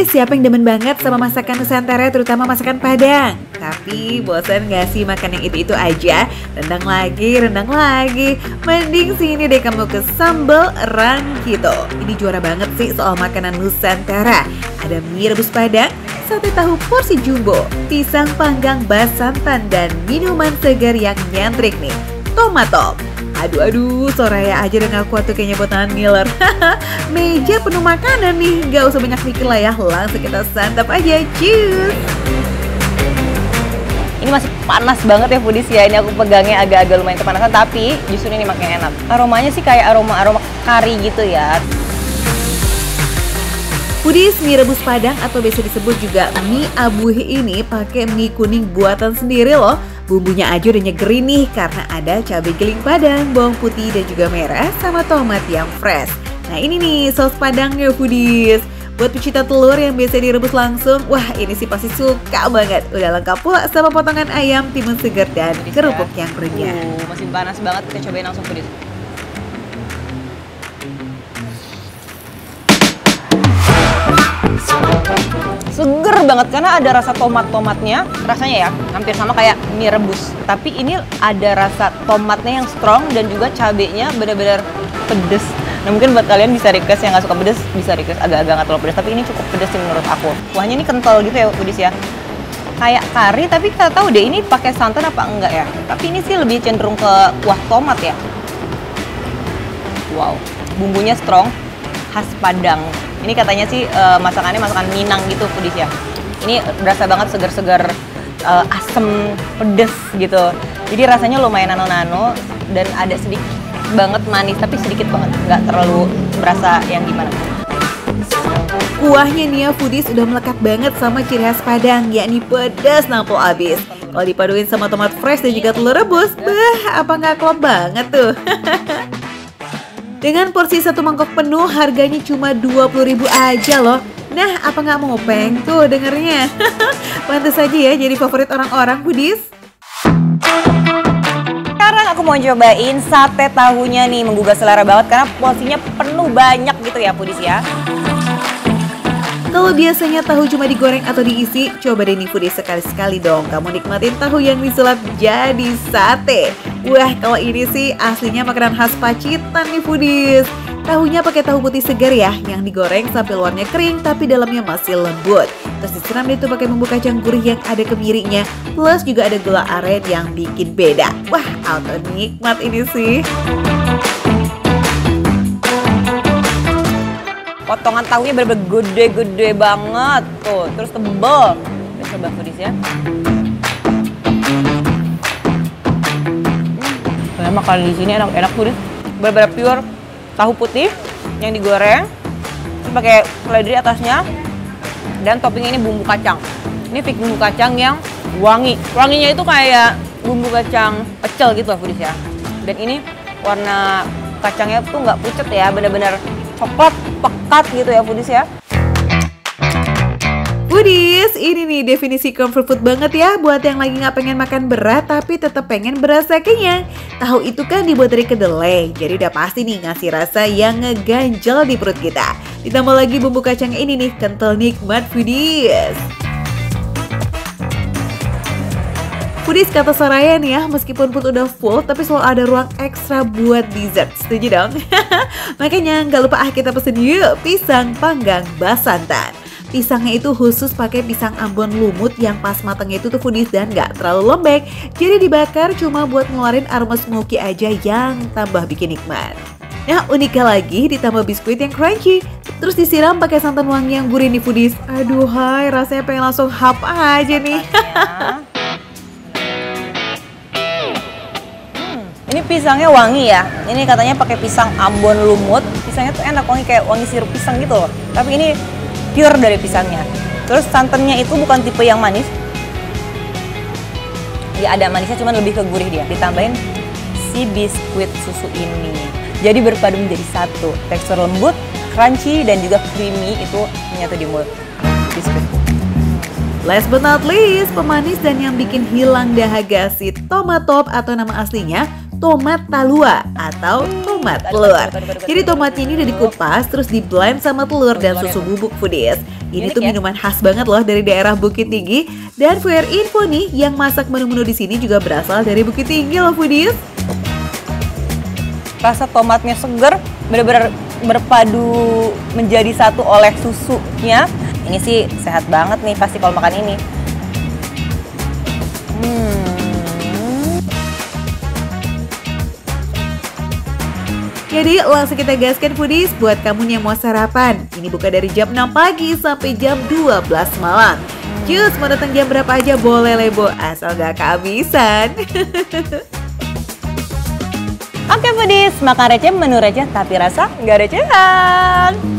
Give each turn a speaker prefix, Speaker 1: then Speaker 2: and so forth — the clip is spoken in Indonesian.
Speaker 1: siapa yang demen banget sama masakan Nusantara, terutama masakan Padang? Tapi bosan gak sih makan yang itu-itu aja? Rendang lagi. Mending sini deh kamu ke sambal rangkito. Ini juara banget sih soal makanan Nusantara. Ada mie rebus Padang, sate tahu porsi jumbo, pisang panggang bas santan, dan minuman segar yang nyentrik nih, Tomatop. Aduh, Soraya aja udah gak kuat tuh kayaknya buat nahan ngiler. Meja penuh makanan nih, gak usah banyak mikir lah ya, langsung kita santap aja, cheers.
Speaker 2: Ini masih panas banget ya foodies ya, ini aku pegangnya agak-agak lumayan kepanasan, tapi justru ini makin enak. Aromanya sih kayak aroma kari gitu ya.
Speaker 1: Foodies, mie rebus Padang atau biasa disebut juga mie abuhe ini pakai mie kuning buatan sendiri loh. Bumbunya aja udah nyegerin nih karena ada cabai giling Padang, bawang putih dan juga merah sama tomat yang fresh. Nah ini nih saus Padangnya foodies. Buat pecinta telur yang biasa direbus langsung, wah ini sih pasti suka banget. Udah lengkap pula sama potongan ayam, timun segar dan kerupuk yang renyah.
Speaker 2: Masih panas banget, kita cobain langsung foodies. Seger banget karena ada rasa tomatnya, rasanya ya hampir sama kayak mie rebus. Tapi ini ada rasa tomatnya yang strong dan juga cabenya benar-benar pedes. Nah mungkin buat kalian bisa request yang nggak suka pedes, bisa request agak-agak nggak terlalu pedes. Tapi ini cukup pedes sih menurut aku. Kuahnya ini kental gitu ya foodies ya. Kayak kari tapi nggak tahu deh ini pakai santan apa enggak ya. Tapi ini sih lebih cenderung ke kuah tomat ya. Wow, bumbunya strong, khas Padang. Ini katanya sih masakan Minang gitu foodies ya. Ini berasa banget segar-segar, asem, pedes gitu. Jadi rasanya lumayan nano-nano dan ada sedikit banget manis, tapi sedikit banget, nggak terlalu berasa yang gimana.
Speaker 1: Kuahnya nih ya foodies udah melekat banget sama ciri khas Padang, yakni pedas nampol abis. Kalau dipaduin sama tomat fresh dan juga telur rebus, apa nggak klop banget tuh. Dengan porsi satu mangkok penuh, harganya cuma 20.000 aja loh. Nah, apa nggak mau peng tuh dengernya? Pantes aja ya jadi favorit orang-orang foodies.
Speaker 2: Sekarang aku mau cobain sate tahunya nih, menggugah selera banget karena porsinya penuh banyak gitu ya foodies ya.
Speaker 1: Kalau biasanya tahu cuma digoreng atau diisi, coba deh nih foodies sekali-sekali dong kamu nikmatin tahu yang disulap jadi sate. Wah, kalau ini sih aslinya makanan khas Pacitan nih foodies. Tahunya pakai tahu putih segar ya, yang digoreng sampai luarnya kering tapi dalamnya masih lembut. Terus disiram deh tuh pakai bumbu kacang gurih yang ada kemirinya, plus juga ada gula aren yang bikin beda. Wah, auto nikmat ini sih.
Speaker 2: Potongan tahunya bener-bener gede-gede banget tuh, terus tebel. Kita coba foodies ya. Saya makan di sini enak foodies. Bener-bener pure tahu putih yang digoreng, terus pakai seledri atasnya, dan toppingnya ini bumbu kacang. Ini fix bumbu kacang yang wangi. Wanginya itu kayak bumbu kacang pecel gitu lah foodies ya. Dan ini warna kacangnya tuh nggak pucet ya, bener-bener coklat pekat gitu ya foodies ya.
Speaker 1: Foodies, ini nih definisi comfort food banget ya buat yang lagi nggak pengen makan berat tapi tetap pengen berasa kenyang. Tahu itu kan dibuat dari kedelai, jadi udah pasti nih ngasih rasa yang ngeganjel di perut kita. Ditambah lagi bumbu kacang ini nih, kental nikmat foodies. Foodies kata Soraya nih ya, meskipun perut udah full tapi selalu ada ruang ekstra buat dessert. Setuju dong? Makanya nggak lupa kita pesen yuk pisang panggang bas santan. Pisangnya itu khusus pakai pisang Ambon lumut yang pas matangnya itu tuh foodies dan nggak terlalu lembek. Jadi dibakar cuma buat ngeluarin aroma smoky aja yang tambah bikin nikmat. Nah uniknya lagi ditambah biskuit yang crunchy. Terus disiram pakai santan wangi yang gurih nih foodies. Aduh hai, rasanya pengen langsung hap aja nih.
Speaker 2: Ini pisangnya wangi ya. Ini katanya pakai pisang Ambon lumut. Pisangnya tuh enak, wangi kayak wangi sirup pisang gitu loh. Tapi ini pure dari pisangnya. Terus santannya itu bukan tipe yang manis. Ya ada manisnya, cuman lebih ke gurih dia. Ditambahin si biskuit susu ini. Jadi berpadu menjadi satu. Tekstur lembut, crunchy dan juga creamy itu menyatu di mulut. Biskuit.
Speaker 1: Last but not least, pemanis dan yang bikin hilang dahaga si Tomatop atau nama aslinya tomat talua atau tomat tomat telur. Jadi tomatnya ini udah dikupas, terus di blend sama telur dan susu bubuk foodies. Ini tuh minuman khas banget loh dari daerah Bukit Tinggi. Dan for your info nih, yang masak menu-menu di sini juga berasal dari Bukit Tinggi loh foodies.
Speaker 2: Rasa tomatnya seger, bener-bener berpadu menjadi satu oleh susunya. Ini sih sehat banget nih pasti kalau makan ini.
Speaker 1: Jadi langsung kita gaskan foodies buat kamu yang mau sarapan. Ini buka dari jam 6 pagi sampai jam 12 malam. Cus, mau datang jam berapa aja boleh lebo, asal gak kehabisan.
Speaker 2: Oke foodies, makan receh menu receh tapi rasa nggak recehan.